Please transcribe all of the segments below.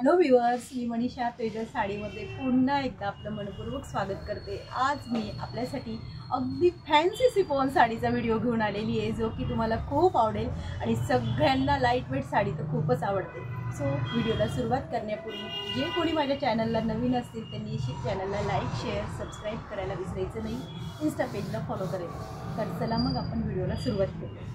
Hello viewers, मी मनीषा तेजस साडीमध्ये पुन्हा एकदा आपलं मनपूर्वक स्वागत करते। आज मी आपल्यासाठी अगदी फॅन्सी सिफॉन साडीचा व्हिडिओ घेऊन आलेली आहे, जो की तुम्हाला खूप आवडेल आणि सगळ्यांना लाईट वेट साडी तर खूपच आवडते। सो व्हिडिओला सुरुवात करण्यापूर्वी जे कोणी माझ्या चॅनलला नवीन असतील त्यांनी चॅनलला लाईक शेअर सबस्क्राईब करायला विसरायचं नाही, इन्स्टा पेजला फॉलो करायचं। तर चला मग आपण व्हिडिओला सुरुवात करू।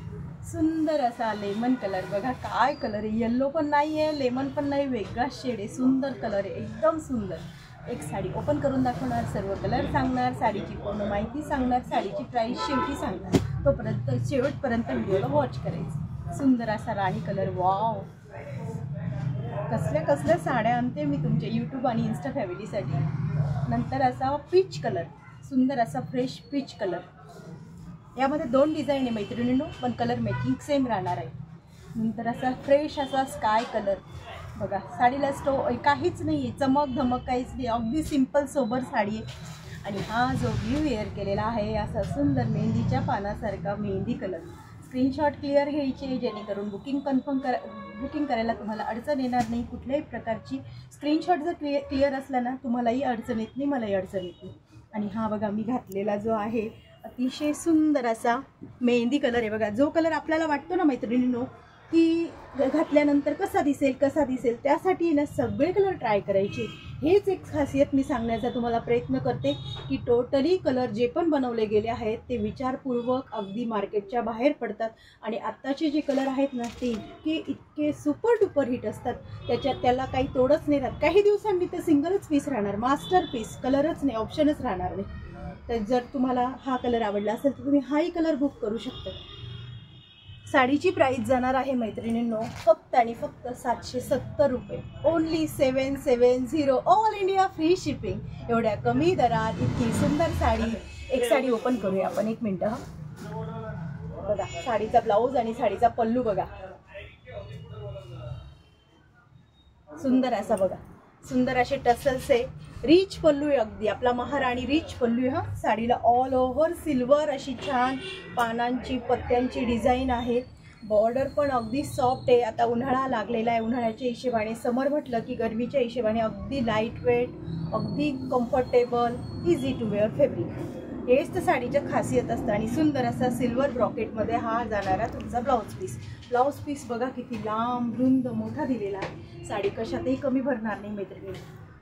सुंदर असा लेमन कलर, बघा काय कलर आहे, येल्लो पण नाही आहे, लेमन पण नाही, वेगळा शेड आहे, सुंदर कलर आहे, एकदम सुंदर। एक साडी ओपन करून दाखवणार, सर्व कलर सांगणार, साडीची पूर्ण माहिती सांगणार, साडीची प्राइस शेवटी सांगणार। तोपर्यंत शेवटपर्यंत व्हिडिओला वॉच करायचं। सुंदर असा राणी कलर, वाव, कसल्या कसल्या साड्या आणते मी तुमच्या यूट्यूब आणि इन्स्टा फॅमिलीसाठी। नंतर असा पीच कलर, सुंदर असा फ्रेश पीच कलर, यामध्ये दोन डिझाईन आहे मैत्रिणींनो, पण कलर मेकिंग सेम राहणार आहे। नंतर असा फ्रेश असा स्काय कलर, बघा साडीला काहीच नाही आहे, चमक धमक काहीच नाही, अगदी सिंपल सोबर साडी आहे। आणि हा जो व्ह्यू वेअर केलेला आहे असा सुंदर मेहंदीच्या पानासारखा मेहंदी कलर। स्क्रीनशॉट क्लिअर घ्यायचे जेणेकरून बुकिंग करायला तुम्हाला अडचण येणार नाही। कुठल्याही प्रकारची स्क्रीनशॉट जर क्लिअर असला ना, तुम्हालाही अडचण येत नाही, मलाही अडचण येत नाही। आणि हा बघा मी घातलेला जो आहे अतिशय सुंदर असा मेहंदी कलर आहे। बघा जो कलर आपल्याला वाटतो ना मैत्रिणींनो की घातल्यानंतर कसा दिसेल, त्यासाठी ना सगळे कलर ट्राय करायचे। हेच एक खासियत मी सांगण्याचा तुम्हाला प्रयत्न करते की टोटली कलर जे पण बनवले गेले आहेत ते विचारपूर्वक अगदी मार्केटच्या बाहेर पडतात। आणि आत्ताचे जे कलर आहेत ना ते इतके सुपर डुपर हिट असतात, त्याला काही तोडच नाही राहत। काही दिवसांनी ते सिंगलच पीस राहणार, मास्टर पीस, कलरच नाही, ऑप्शनच राहणार नाही। तर जर तुम्हाला हा कलर आवडला असेल तर तुम्ही हाही कलर बुक करू शकता। साडीची प्राइस जाणार आहे मैत्रिणींनो फक्त आणि फक्त 770 रुपये, only 770, all India free shipping. एवढ्या कमी दरात इतकी सुंदर साडी, एक साडी ओपन करूया आपण, एक मिनटं। बघा साडीचा ब्लाऊज आणि साडीचा पल्लू बघा, सुंदर असा, बघा सुंदर असे टसल्स आहे, रिच पल्लू आहे, अगदी आपला महाराणी रिच पल्लू आहे। हा साडीला ऑल ओव्हर सिल्वर अशी छान पानांची पत्त्यांची डिझाईन आहे। बॉर्डर पण अगदी सॉफ्ट आहे। आता उन्हाळा लागलेला आहे, उन्हाळ्याच्या हिशोबाने, समर म्हटलं की गरमीच्या हिशोबाने अगदी लाईट वेट, अगदी comfortable, easy to wear fabric, हेच तर साडीचं खासियत असतं। आणि सुंदर असा सिल्वर ब्रॉकेटमध्ये हा जाणारा तुमचा ब्लाऊज पीस बघा किती लांब रुंद मोठा दिलेला आहे। साडी कशातही कमी भरणार नाही मैत्रिणी,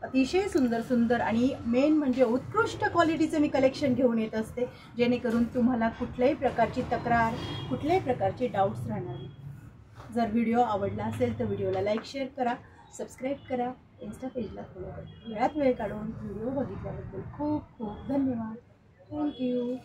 अतिशय सुंदर आणि मेन म्हणजे उत्कृष्ट क्वालिटीचं मी कलेक्शन घेऊन येत असते, जेणेकरून तुम्हाला कुठल्याही प्रकारची तक्रार, कुठल्याही प्रकारचे डाऊट्स राहणार नाही। जर व्हिडिओ आवडला असेल तर व्हिडिओला लाईक शेअर करा, सबस्क्राईब करा, इन्स्टा पेजला फॉलो करा। वेळात वेळ काढून व्हिडिओ बघितल्याबद्दल खूप खूप धन्यवाद, थँक्यू।